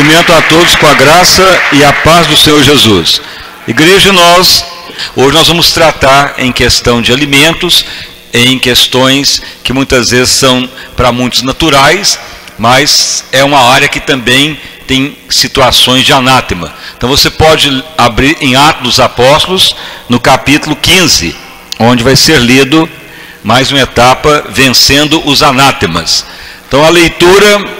Cumprimento a todos com a graça e a paz do Senhor Jesus. Igreja, hoje nós vamos tratar em questão de alimentos, em questões que muitas vezes são para muitos naturais, mas é uma área que também tem situações de anátema. Então você pode abrir em Atos dos Apóstolos, no capítulo 15, onde vai ser lido mais uma etapa, vencendo os anátemas. Então a leitura,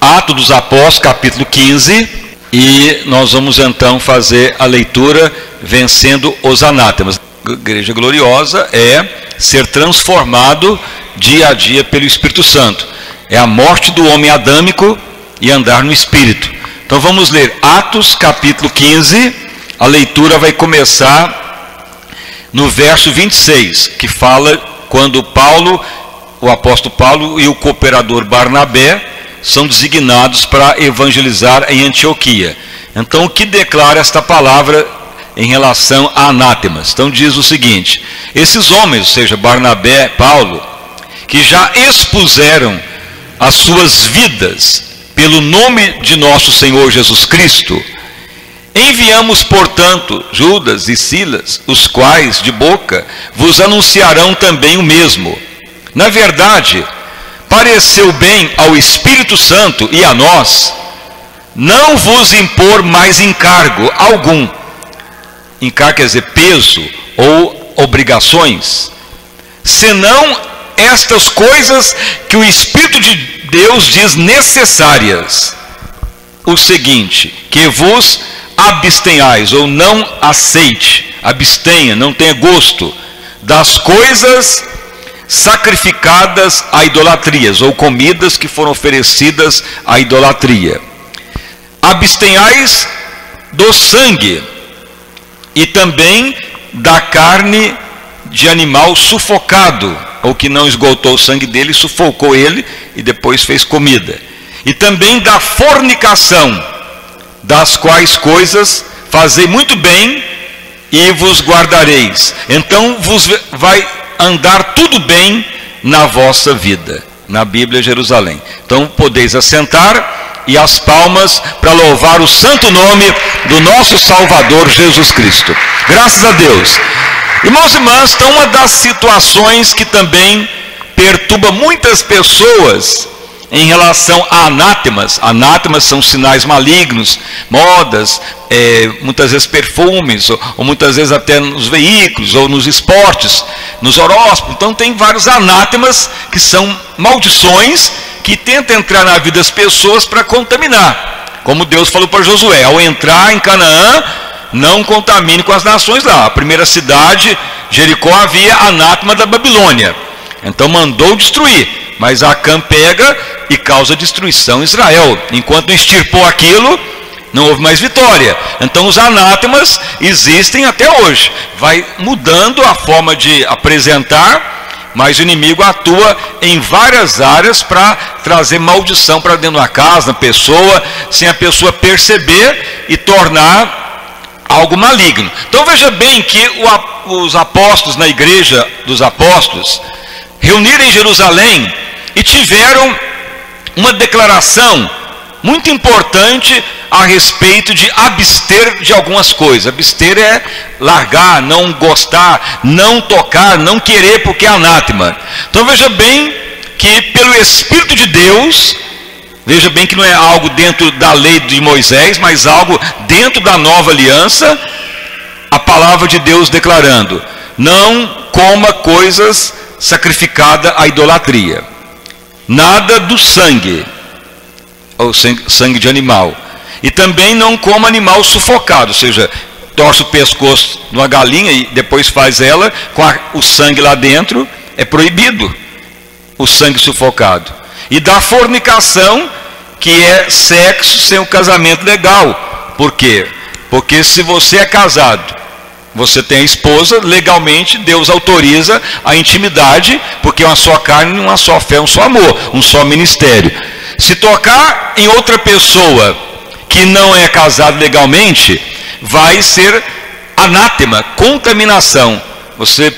Atos dos Apóstolos, capítulo 15, e nós vamos então fazer a leitura vencendo os anátemas. A igreja gloriosa é ser transformado dia a dia pelo Espírito Santo. É a morte do homem adâmico e andar no Espírito. Então vamos ler Atos capítulo 15, a leitura vai começar no verso 26, que fala quando o apóstolo Paulo e o cooperador Barnabé são designados para evangelizar em Antioquia. Então o que declara esta palavra em relação a anátemas? Então diz o seguinte: esses homens, ou seja, Barnabé, Paulo, que já expuseram as suas vidas pelo nome de nosso Senhor Jesus Cristo, enviamos, portanto, Judas e Silas, os quais de boca vos anunciarão também o mesmo. Na verdade, pareceu bem ao Espírito Santo e a nós não vos impor mais encargo algum. Encargo quer dizer peso ou obrigações, senão estas coisas que o Espírito de Deus diz necessárias. O seguinte: que vos abstenhais, ou não aceite, abstenha, não tenha gosto das coisas sacrificadas a idolatrias, ou comidas que foram oferecidas à idolatria. Abstenhais do sangue e também da carne de animal sufocado, ou que não esgotou o sangue dele, sufocou ele e depois fez comida. E também da fornicação, das quais coisas fazei muito bem e vos guardareis. Então vos vai andar tudo bem na vossa vida. Na Bíblia, Jerusalém. Então podeis assentar e as palmas para louvar o santo nome do nosso Salvador Jesus Cristo. Graças a Deus. Irmãos e irmãs, então uma das situações que também perturba muitas pessoas em relação a anátemas. Anátemas são sinais malignos, modas, muitas vezes perfumes, ou muitas vezes até nos veículos, ou nos esportes, nos horóscopos. Então tem vários anátemas que são maldições que tentam entrar na vida das pessoas para contaminar. Como Deus falou para Josué: ao entrar em Canaã, não contamine com as nações lá. A primeira cidade, Jericó, havia anátema da Babilônia. Então mandou destruir, mas Acã pega e causa destruição em Israel. Enquanto não extirpou aquilo, não houve mais vitória. Então os anátemas existem até hoje. Vai mudando a forma de apresentar, mas o inimigo atua em várias áreas para trazer maldição para dentro da casa, na pessoa, sem a pessoa perceber e tornar algo maligno. Então veja bem que os apóstolos, na igreja dos apóstolos, reuniram em Jerusalém e tiveram uma declaração muito importante a respeito de abster de algumas coisas. Abster é largar, não gostar, não tocar, não querer, porque é anátema. Então veja bem que pelo Espírito de Deus, veja bem que não é algo dentro da lei de Moisés, mas algo dentro da nova aliança, a palavra de Deus declarando: não coma coisas sacrificadas à idolatria, nada do sangue, ou sangue de animal, e também não coma animal sufocado, ou seja, torce o pescoço de uma galinha e depois faz ela com o sangue lá dentro. É proibido o sangue sufocado. E da fornicação, que é sexo sem o casamento legal. Por quê? Porque se você é casado, você tem a esposa, legalmente Deus autoriza a intimidade, porque é uma só carne, uma só fé, um só amor, um só ministério. Se tocar em outra pessoa que não é casado legalmente, vai ser anátema, contaminação. Você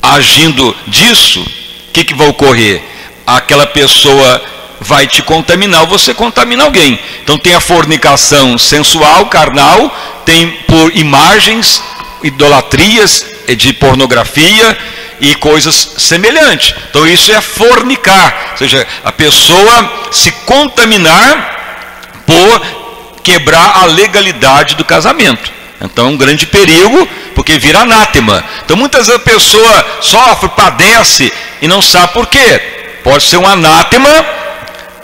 agindo disso, o que vai ocorrer? Aquela pessoa vai te contaminar ou você contamina alguém. Então tem a fornicação sensual, carnal, tem por imagens, idolatrias de pornografia e coisas semelhantes. Então isso é fornicar, ou seja, a pessoa se contaminar por quebrar a legalidade do casamento. Então é um grande perigo, porque vira anátema. Então muitas vezes a pessoa sofre, padece e não sabe por quê. Pode ser um anátema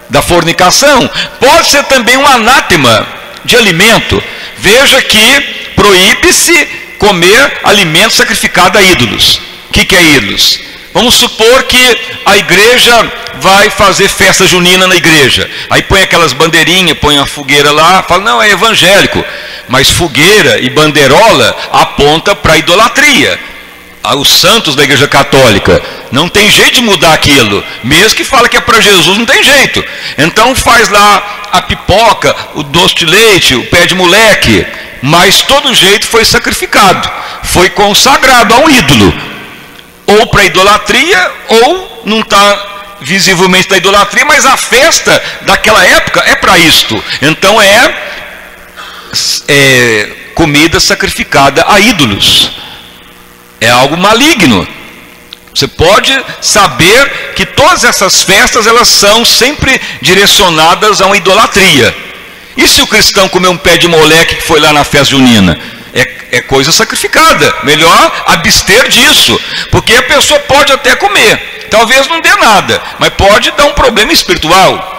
da fornicação, pode ser também um anátema de alimento. Veja que proíbe-se comer alimento sacrificado a ídolos. O que é ídolos? Vamos supor que a igreja vai fazer festa junina na igreja. Aí põe aquelas bandeirinhas, põe uma fogueira lá, fala, não, é evangélico. Mas fogueira e bandeirola aponta para a idolatria. Os santos da igreja católica. Não tem jeito de mudar aquilo. Mesmo que fala que é para Jesus, não tem jeito. Então faz lá a pipoca, o doce de leite, o pé de moleque. Mas todo jeito foi sacrificado. Foi consagrado a um ídolo. Ou para idolatria, ou não está visivelmente da idolatria, mas a festa daquela época é para isto. Então é comida sacrificada a ídolos. É algo maligno. Você pode saber que todas essas festas, elas são sempre direcionadas a uma idolatria. E se o cristão comer um pé de moleque que foi lá na festa junina? É coisa sacrificada. Melhor abster disso. Porque a pessoa pode até comer. Talvez não dê nada, mas pode dar um problema espiritual.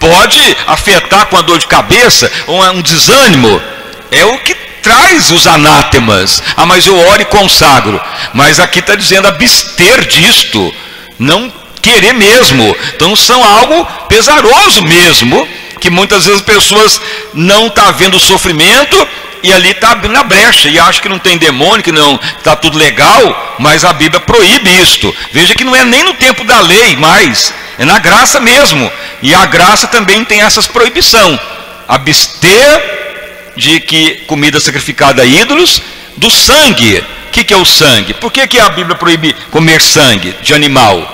Pode afetar com a dor de cabeça, ou um desânimo. É o que traz os anátemas. Ah, mas eu oro e consagro. Mas aqui está dizendo abster disto. Não querer mesmo. Então são algo pesaroso mesmo, que muitas vezes as pessoas não estão vendo o sofrimento e ali está abrindo a brecha e acha que não tem demônio, que não está tudo legal, mas a Bíblia proíbe isto. Veja que não é nem no tempo da lei mais, é na graça mesmo. E a graça também tem essas proibições. Abster de que comida sacrificada a ídolos, do sangue. O que é o sangue? Por que a Bíblia proíbe comer sangue de animal?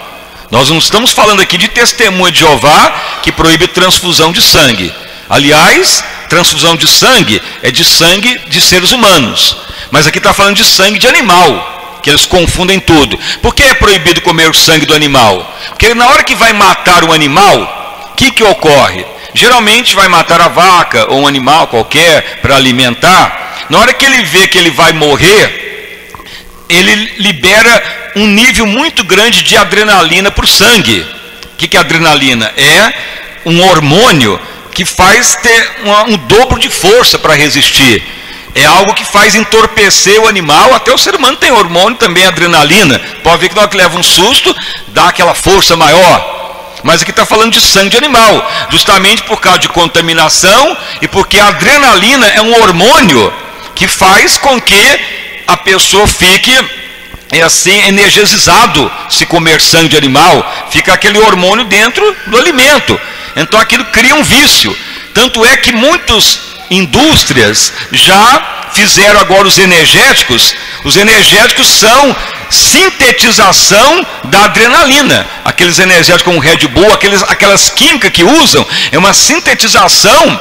Nós não estamos falando aqui de testemunha de Jeová que proíbe transfusão de sangue. Aliás, transfusão de sangue é de sangue de seres humanos. Mas aqui está falando de sangue de animal, que eles confundem tudo. Por que é proibido comer o sangue do animal? Porque na hora que vai matar um animal, o que ocorre? Geralmente vai matar a vaca ou um animal qualquer para alimentar. Na hora que ele vê que ele vai morrer, ele libera um nível muito grande de adrenalina para o sangue. O que é adrenalina? É um hormônio que faz ter um dobro de força para resistir. É algo que faz entorpecer o animal. Até o ser humano tem hormônio também, adrenalina. Pode ver que na hora que leva um susto, dá aquela força maior. Mas aqui está falando de sangue de animal, justamente por causa de contaminação e porque a adrenalina é um hormônio que faz com que a pessoa fique assim energizado. Se comer sangue de animal, fica aquele hormônio dentro do alimento. Então aquilo cria um vício. Tanto é que muitas indústrias já fizeram agora os energéticos. Os energéticos são sintetização da adrenalina. Aqueles energéticos como Red Bull, aquelas químicas que usam, é uma sintetização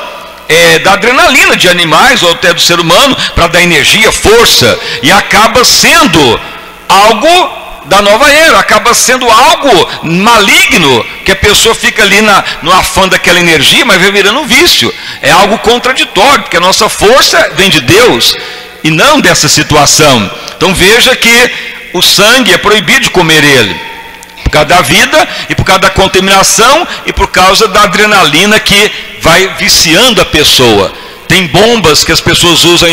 da adrenalina de animais ou até do ser humano para dar energia, força, e acaba sendo algo da nova era, acaba sendo algo maligno, que a pessoa fica ali no afã daquela energia, mas vai virando um vício. É algo contraditório, porque a nossa força vem de Deus e não dessa situação. Então veja que o sangue é proibido de comer ele, por causa da vida e por causa da contaminação e por causa da adrenalina que vai viciando a pessoa. Tem bombas que as pessoas usam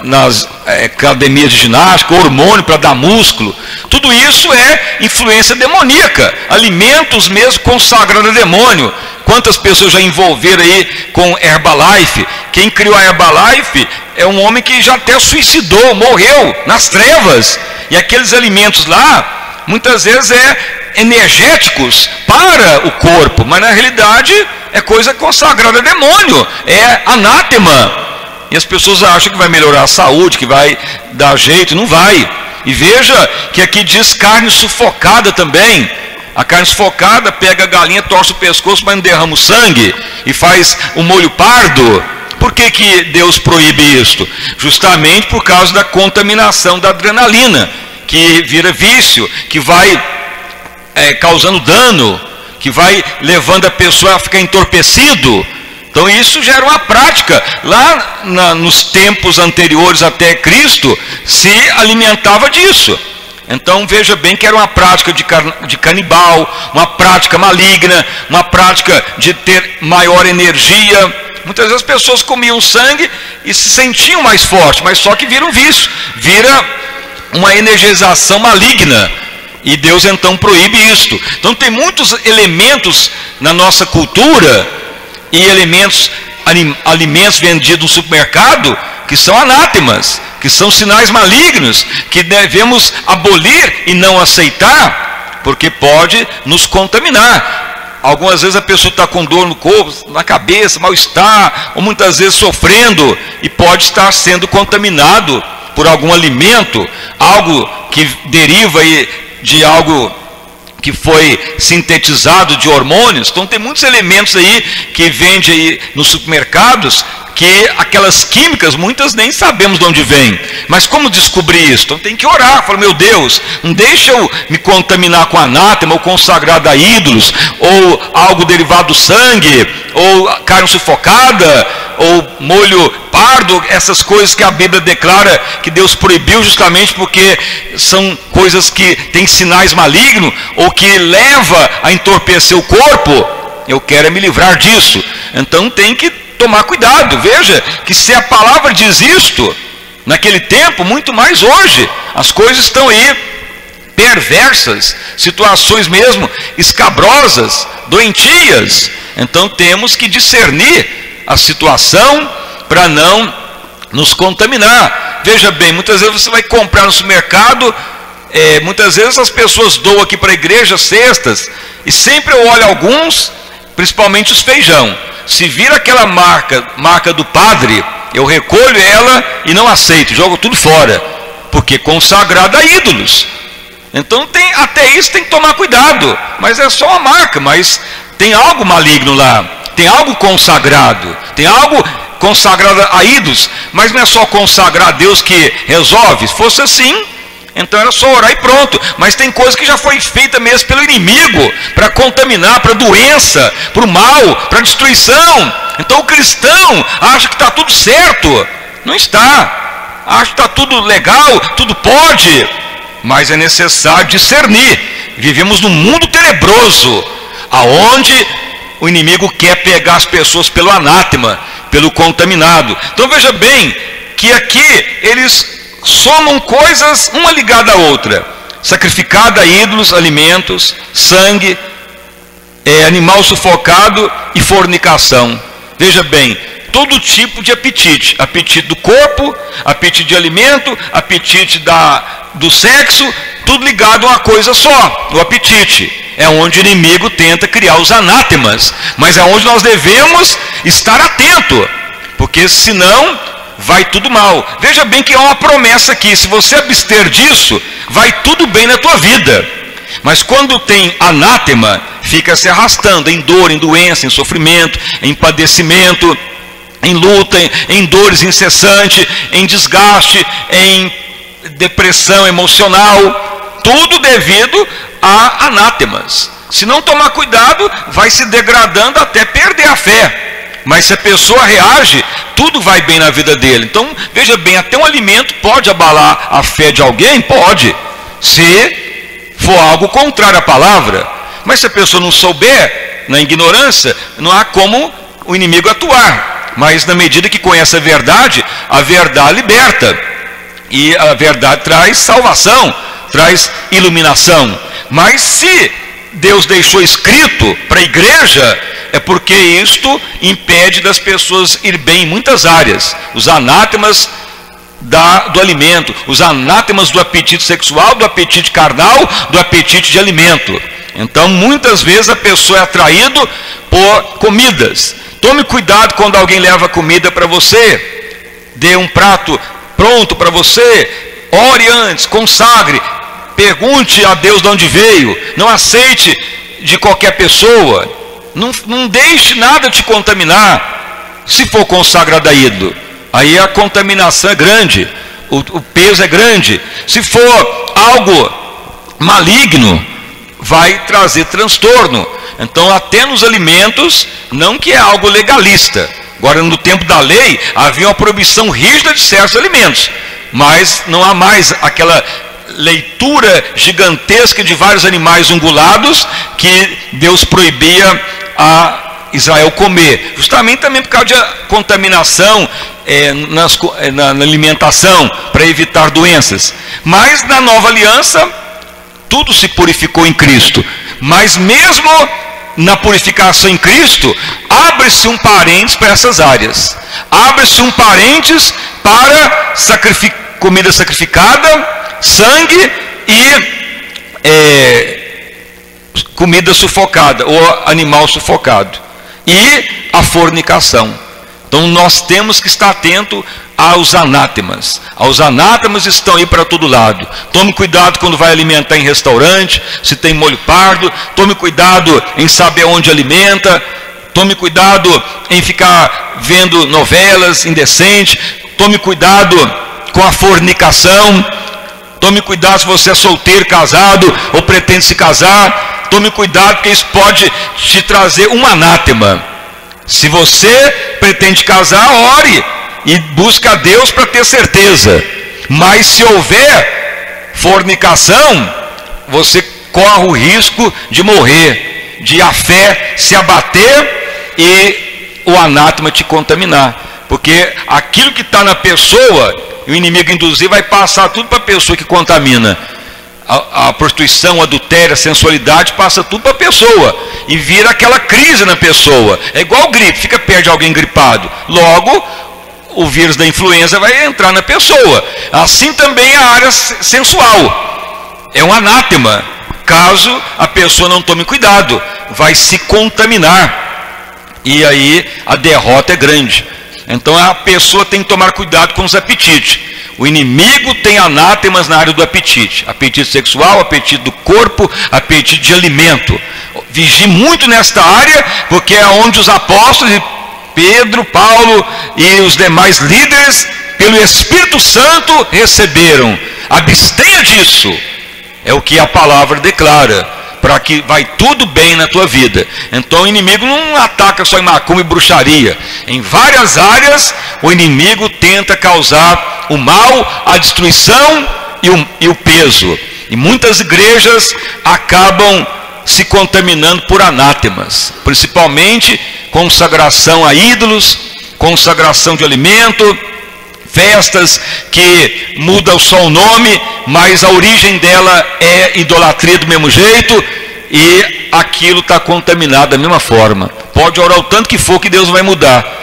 nas academias de ginástica, hormônio para dar músculo. Tudo isso é influência demoníaca. Alimentos mesmo consagrados a demônio. Quantas pessoas já envolveram aí com Herbalife? Quem criou a Herbalife é um homem que já até suicidou, morreu nas trevas. E aqueles alimentos lá, muitas vezes energéticos para o corpo, mas na realidade é coisa consagrada a demônio, é anátema. E as pessoas acham que vai melhorar a saúde, que vai dar jeito, não vai. E veja que aqui diz carne sufocada também. A carne sufocada pega a galinha, torce o pescoço, mas não derrama o sangue e faz o molho pardo. Por que que Deus proíbe isto? Justamente por causa da contaminação da adrenalina, que vira vício, que vai causando dano, que vai levando a pessoa a ficar entorpecido. Então isso já era uma prática. Lá nos tempos anteriores até Cristo, se alimentava disso. Então veja bem que era uma prática de canibal, uma prática maligna, uma prática de ter maior energia. Muitas vezes as pessoas comiam sangue e se sentiam mais fortes, mas só que vira um vício, vira uma energização maligna. E Deus então proíbe isto. Então tem muitos elementos na nossa cultura e alimentos vendidos no supermercado que são anátemas, que são sinais malignos, que devemos abolir e não aceitar, porque pode nos contaminar. Algumas vezes a pessoa está com dor no corpo, na cabeça, mal-estar, ou muitas vezes sofrendo, e pode estar sendo contaminado por algum alimento, algo que deriva de algo que foi sintetizado de hormônios. Então tem muitos elementos aí que vende aí nos supermercados, que aquelas químicas, muitas nem sabemos de onde vêm. Mas como descobrir isso? Então tem que orar, falar, meu Deus, não deixa eu me contaminar com anátema, ou consagrado a ídolos, ou algo derivado do sangue, ou carne sufocada, ou molho pardo, essas coisas que a Bíblia declara que Deus proibiu justamente porque são coisas que têm sinais malignos, ou que leva a entorpecer o corpo. Eu quero me livrar disso. Então tem que tomar cuidado. Veja que se a palavra diz isto naquele tempo, muito mais hoje. As coisas estão aí perversas, situações mesmo escabrosas, doentias. Então temos que discernir a situação para não nos contaminar. Veja bem, muitas vezes você vai comprar no supermercado, muitas vezes as pessoas doam aqui para a igreja cestas, e sempre eu olho alguns, principalmente os feijão. Se vir aquela marca do padre, eu recolho ela e não aceito, jogo tudo fora, porque consagrado a ídolos. Então até isso tem que tomar cuidado. Mas é só uma marca, mas tem algo maligno lá, tem algo consagrado, tem algo consagrado a ídolos. Mas não é só consagrar a Deus que resolve. Se fosse assim, então era só orar e pronto. Mas tem coisa que já foi feita mesmo pelo inimigo, para contaminar, para doença, para o mal, para destruição. Então o cristão acha que está tudo certo. Não está. Acha que está tudo legal, tudo pode. Mas é necessário discernir. Vivemos num mundo tenebroso, aonde o inimigo quer pegar as pessoas pelo anátema, pelo contaminado. Então veja bem que aqui eles somam coisas uma ligada à outra: sacrificado a ídolos, alimentos, sangue, animal sufocado e fornicação. Veja bem, todo tipo de apetite: apetite do corpo, apetite de alimento, apetite do sexo, tudo ligado a uma coisa só, o apetite. É onde o inimigo tenta criar os anátemas, mas é onde nós devemos estar atento, porque senão vai tudo mal. Veja bem que há uma promessa aqui: se você abster disso, vai tudo bem na tua vida. Mas quando tem anátema, fica se arrastando em dor, em doença, em sofrimento, em padecimento, em luta, em dores incessantes, em desgaste, em depressão emocional, tudo devido a anátemas. Se não tomar cuidado, vai se degradando até perder a fé. Mas se a pessoa reage, tudo vai bem na vida dele. Então, veja bem, até um alimento pode abalar a fé de alguém? Pode, se for algo contrário à palavra. Mas se a pessoa não souber, na ignorância, não há como o inimigo atuar. Mas na medida que conhece a verdade liberta. E a verdade traz salvação, traz iluminação. Mas se Deus deixou escrito para a igreja, é porque isto impede das pessoas ir bem em muitas áreas. Os anátemas do alimento, os anátemas do apetite sexual, do apetite carnal, do apetite de alimento. Então muitas vezes a pessoa é atraída por comidas. Tome cuidado quando alguém leva comida para você. Dê um prato pronto para você. Ore antes, consagre, pergunte a Deus de onde veio, não aceite de qualquer pessoa, não deixe nada te contaminar. Se for consagrado a ídolo, aí a contaminação é grande, o peso é grande. Se for algo maligno, vai trazer transtorno. Então, até nos alimentos, não que é algo legalista. Agora, no tempo da lei, havia uma proibição rígida de certos alimentos, mas não há mais aquela leitura gigantesca de vários animais ungulados que Deus proibia a Israel comer, justamente também por causa de contaminação na alimentação, para evitar doenças. Mas na nova aliança, tudo se purificou em Cristo. Mas mesmo na purificação em Cristo, abre-se um parênteses para essas áreas. Abre-se um parênteses para comida sacrificada, sangue e comida sufocada, ou animal sufocado. E a fornicação. Então nós temos que estar atento aos anátemas. Os anátemas estão aí para todo lado. Tome cuidado quando vai alimentar em restaurante, se tem molho pardo. Tome cuidado em saber onde alimenta. Tome cuidado em ficar vendo novelas indecentes. Tome cuidado com a fornicação. Tome cuidado se você é solteiro, casado ou pretende se casar. Tome cuidado, porque isso pode te trazer um anátema. Se você pretende casar, ore e busque a Deus para ter certeza. Mas se houver fornicação, você corre o risco de morrer, de a fé se abater e o anátema te contaminar. Porque aquilo que está na pessoa, o inimigo induzir, vai passar tudo para a pessoa que contamina. A prostituição, a adultério, a sensualidade, passa tudo para a pessoa e vira aquela crise na pessoa. É igual gripe, fica perto de alguém gripado, logo o vírus da influenza vai entrar na pessoa. Assim também a área sensual é um anátema. Caso a pessoa não tome cuidado, vai se contaminar e aí a derrota é grande. Então a pessoa tem que tomar cuidado com os apetites. O inimigo tem anátemas na área do apetite. Apetite sexual, apetite do corpo, apetite de alimento. Vigie muito nesta área, porque é onde os apóstolos, Pedro, Paulo e os demais líderes, pelo Espírito Santo, receberam. Abstenha disso. É o que a palavra declara, para que vai tudo bem na tua vida. Então o inimigo não ataca só em macumba e bruxaria. Em várias áreas o inimigo tenta causar o mal, a destruição e o peso. E muitas igrejas acabam se contaminando por anátemas, principalmente consagração a ídolos, consagração de alimento, festas que mudam só o nome, mas a origem dela é idolatria do mesmo jeito, e aquilo está contaminado da mesma forma. Pode orar o tanto que for, que Deus não vai mudar.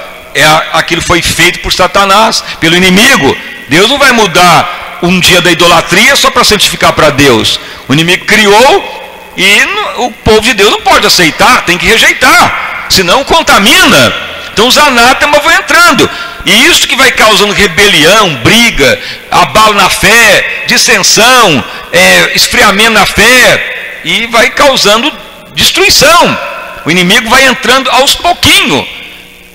Aquilo foi feito por Satanás, pelo inimigo. Deus não vai mudar um dia da idolatria só para santificar para Deus. O inimigo criou e o povo de Deus não pode aceitar, tem que rejeitar, senão contamina. Então os anátemas vão entrando, e isso que vai causando rebelião, briga, abalo na fé, dissensão, esfriamento na fé, e vai causando destruição. O inimigo vai entrando aos pouquinhos,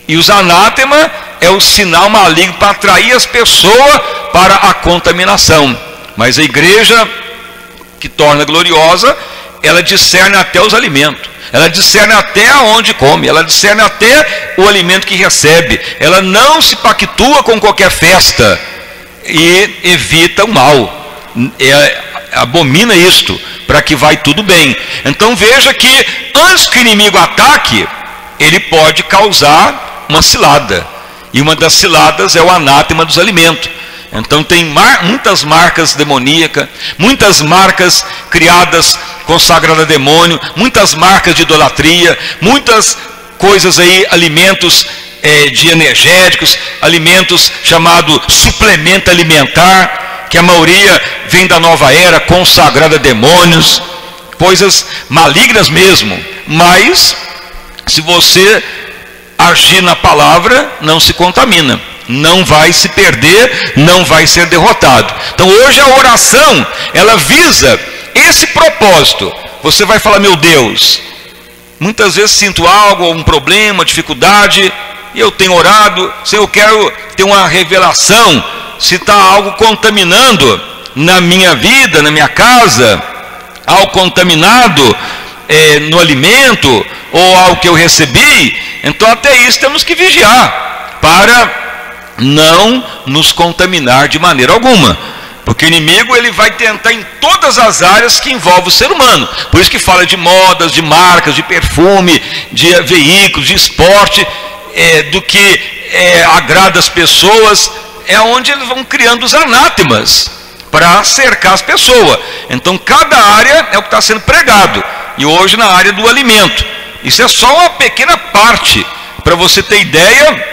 e os anátemas é o sinal maligno para atrair as pessoas para a contaminação. Mas a igreja que torna gloriosa, ela discerne até os alimentos, ela discerne até aonde come, ela discerne até o alimento que recebe. Ela não se pactua com qualquer festa e evita o mal, abomina isto, para que vai tudo bem. Então veja que antes que o inimigo ataque, ele pode causar uma cilada, e uma das ciladas é o anátema dos alimentos. Então tem muitas marcas demoníacas, muitas marcas criadas consagradas a demônio, muitas marcas de idolatria, muitas coisas aí, alimentos de energéticos, alimentos chamados suplemento alimentar, que a maioria vem da nova era, consagrada a demônios, coisas malignas mesmo. Mas se você agir na palavra, não se contamina, não vai se perder, não vai ser derrotado. Então hoje a oração, ela visa nesse propósito, você vai falar: meu Deus, muitas vezes sinto algo, um problema, dificuldade, e eu tenho orado, Senhor, eu quero ter uma revelação, se está algo contaminando na minha vida, na minha casa, algo contaminado no alimento, ou algo que eu recebi. Então até isso temos que vigiar, para não nos contaminar de maneira alguma, porque o inimigo ele vai tentar em todas as áreas que envolvem o ser humano. Por isso que fala de modas, de marcas, de perfume, de veículos, de esporte, do que agrada as pessoas, é onde eles vão criando os anátemas para cercar as pessoas. Então cada área é o que está sendo pregado, e hoje na área do alimento. Isso é só uma pequena parte, para você ter ideia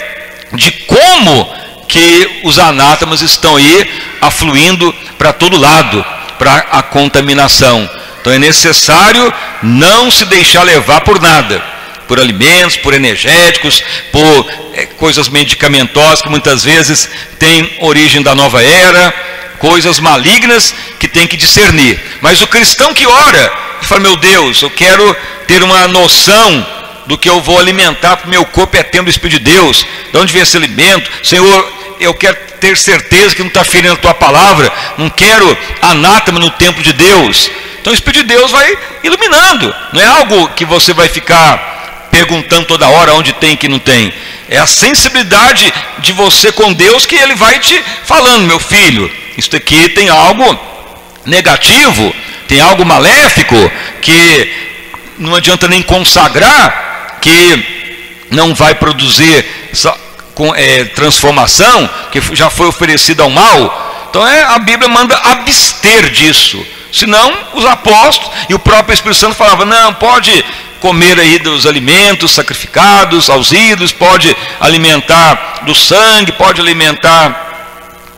de como que os anátemas estão aí afluindo para todo lado, para a contaminação. Então é necessário não se deixar levar por nada, por alimentos, por energéticos, por coisas medicamentosas que muitas vezes têm origem da nova era, coisas malignas que tem que discernir. Mas o cristão que ora, fala: meu Deus, eu quero ter uma noção do que eu vou alimentar para o meu corpo, é templo do Espírito de Deus. De onde vem esse alimento? Senhor, eu quero ter certeza que não está ferindo a tua palavra, não quero anátema no templo de Deus. Então o Espírito de Deus vai iluminando, não é algo que você vai ficar perguntando toda hora onde tem e que não tem. É a sensibilidade de você com Deus que Ele vai te falando: meu filho, isso aqui tem algo negativo, tem algo maléfico, que não adianta nem consagrar, que não vai produzir transformação, que já foi oferecido ao mal. Então a Bíblia manda abster disso. Senão os apóstolos e o próprio Espírito Santo falavam: não, pode comer aí dos alimentos sacrificados aos ídolos, pode alimentar do sangue, pode alimentar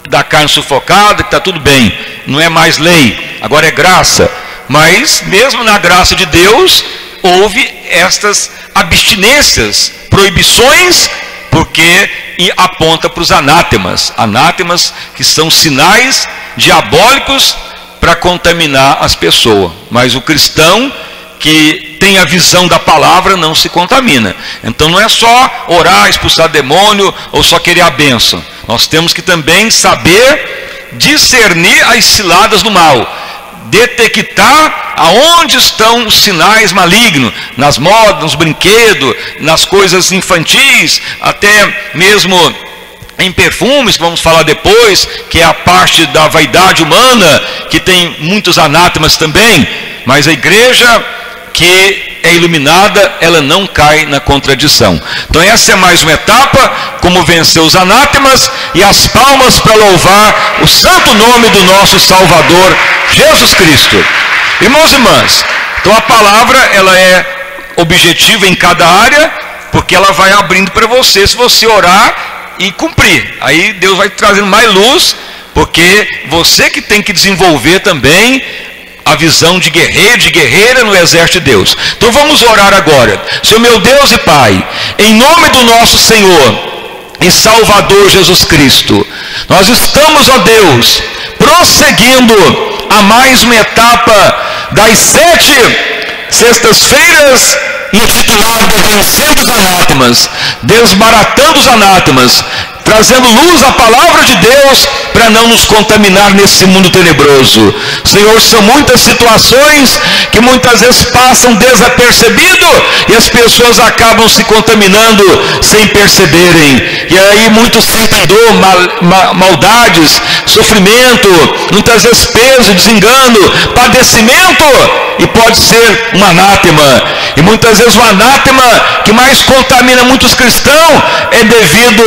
da carne sufocada, que está tudo bem, não é mais lei, agora é graça. Mas mesmo na graça de Deus houve estas abstinências, proibições, porque aponta para os anátemas, anátemas que são sinais diabólicos para contaminar as pessoas. Mas o cristão que tem a visão da palavra não se contamina. Então não é só orar, expulsar demônio, ou só querer a bênção. Nós temos que também saber discernir as ciladas do mal, detectar aonde estão os sinais malignos, nas modas, nos brinquedos, nas coisas infantis, até mesmo em perfumes, que vamos falar depois, que é a parte da vaidade humana, que tem muitos anátemas também. Mas a igreja que é iluminada, ela não cai na contradição. Então essa é mais uma etapa, como vencer os anátemas, e as palmas para louvar o santo nome do nosso Salvador Jesus Cristo. Irmãos e irmãs, então a palavra ela é objetiva em cada área, porque ela vai abrindo para você, se você orar e cumprir. Aí Deus vai trazendo mais luz, porque você que tem que desenvolver também a visão de guerreiro, de guerreira no exército de Deus. Então vamos orar agora. Senhor meu Deus e Pai, em nome do nosso Senhor e Salvador Jesus Cristo, nós estamos, ó Deus, prosseguindo a mais uma etapa das 7 sextas-feiras intitulada Vencendo os Anátemas, desbaratando os anátemas, trazendo luz à palavra de Deus para não nos contaminar nesse mundo tenebroso. Senhor, são muitas situações que muitas vezes passam desapercebido e as pessoas acabam se contaminando sem perceberem. E aí muitos sentem dor, maldades, sofrimento, muitas vezes peso, desengano, padecimento, e pode ser um anátema. E muitas vezes o anátema que mais contamina muitos cristãos é devido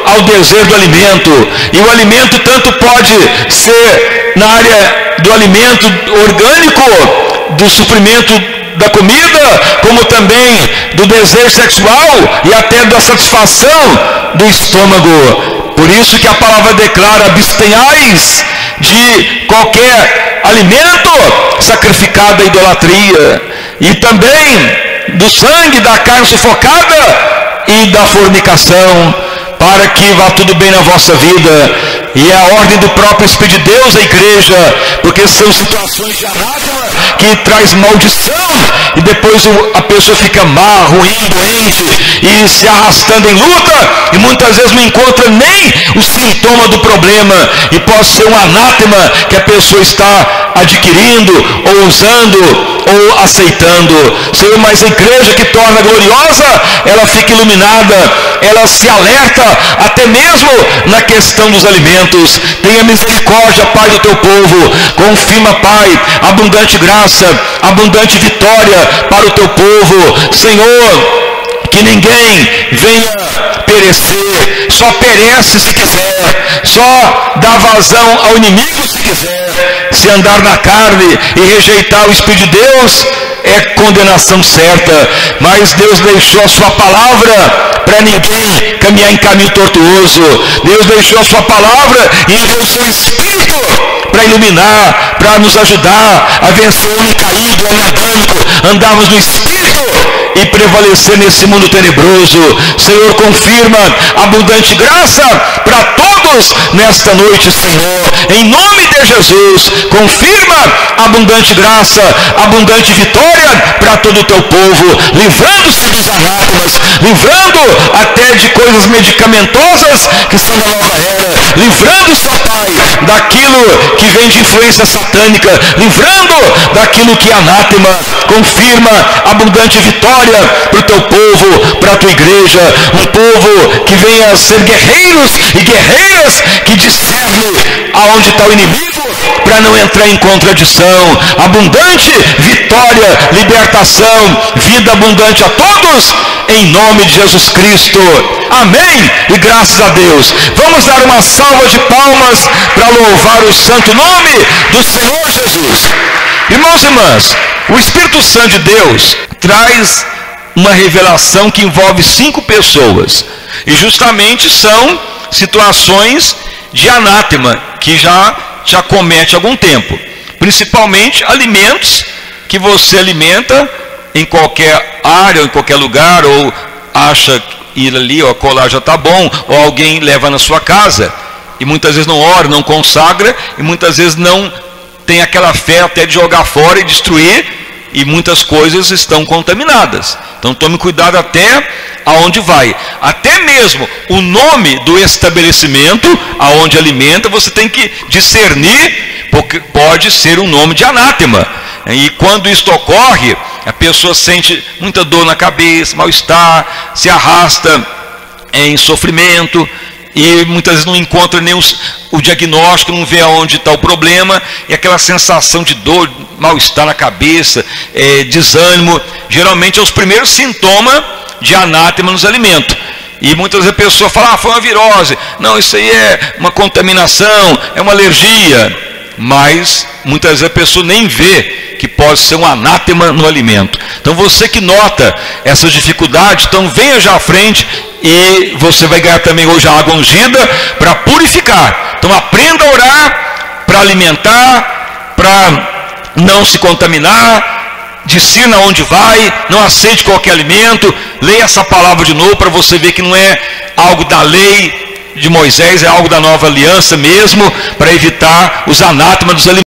ao desejo do alimento. E o alimento tanto pode ser na área do alimento orgânico, do suprimento da comida, como também do desejo sexual e até da satisfação do estômago. Por isso que a palavra declara: abstenhais de qualquer alimento sacrificado à idolatria, e também do sangue, da carne sufocada e da fornicação, para que vá tudo bem na vossa vida. E é a ordem do próprio Espírito de Deus à igreja, porque são situações de anátema que traz maldição, e depois a pessoa fica má, ruim, doente, e se arrastando em luta, e muitas vezes não encontra nem o sintoma do problema, e pode ser um anátema que a pessoa está adquirindo, ou usando, ou aceitando. Senhor, mas a igreja que torna gloriosa, ela fica iluminada, ela se alerta, até mesmo na questão dos alimentos. Tenha misericórdia, Pai, do teu povo. Confirma, Pai, abundante graça, abundante vitória para o teu povo. Senhor, que ninguém venha perecer, só perece se quiser, só dá vazão ao inimigo se quiser. Se andar na carne e rejeitar o Espírito de Deus, é condenação certa. Mas Deus deixou a sua palavra para ninguém caminhar em caminho tortuoso. Deus deixou a sua palavra e enviou o seu Espírito para iluminar, para nos ajudar a vencer o homem caído, o homem adâmico, andarmos no Espírito e prevalecer nesse mundo tenebroso. Senhor, confirma abundante graça para todos nesta noite, Senhor, em nome de Jesus. Confirma abundante graça, abundante vitória para todo o teu povo, livrando-se dos anátemas, livrando até de coisas medicamentosas que são da nova era, livrando-se, ó Pai, daquilo que vem de influência satânica, livrando daquilo que é anátema. Confirma abundante vitória para o teu povo, para a tua igreja, um povo que venha a ser guerreiros e guerreiras que discernem aonde está o inimigo, para não entrar em contradição. Abundante vitória, libertação, vida abundante a todos, em nome de Jesus Cristo. Amém e graças a Deus. Vamos dar uma salva de palmas para louvar o santo nome do Senhor Jesus. Irmãos e irmãs, o Espírito Santo de Deus traz uma revelação que envolve 5 pessoas, e justamente são situações de anátema que já te acomete há algum tempo, principalmente alimentos que você alimenta em qualquer área, ou em qualquer lugar, ou acha ir ali ou acolá já está bom, ou alguém leva na sua casa e muitas vezes não ora, não consagra, e muitas vezes não tem aquela fé até de jogar fora e destruir, e muitas coisas estão contaminadas. Então tome cuidado até aonde vai. Até mesmo o nome do estabelecimento aonde alimenta, você tem que discernir, porque pode ser um nome de anátema. E quando isso ocorre, a pessoa sente muita dor na cabeça, mal-estar, se arrasta em sofrimento, e muitas vezes não encontra nem o diagnóstico, não vê aonde está o problema, e aquela sensação de dor, mal-estar na cabeça, desânimo, geralmente é os primeiros sintomas de anátema nos alimentos. E muitas vezes a pessoa fala, foi uma virose, não, isso aí é uma contaminação, é uma alergia, mas muitas vezes a pessoa nem vê que pode ser um anátema no alimento. Então você que nota essas dificuldades, então venha já à frente, e você vai ganhar também hoje a água ungida para purificar. Então aprenda a orar para alimentar, para não se contaminar, discirna onde vai, não aceite qualquer alimento, leia essa palavra de novo para você ver que não é algo da lei de Moisés, é algo da nova aliança mesmo, para evitar os anátemas dos alimentos.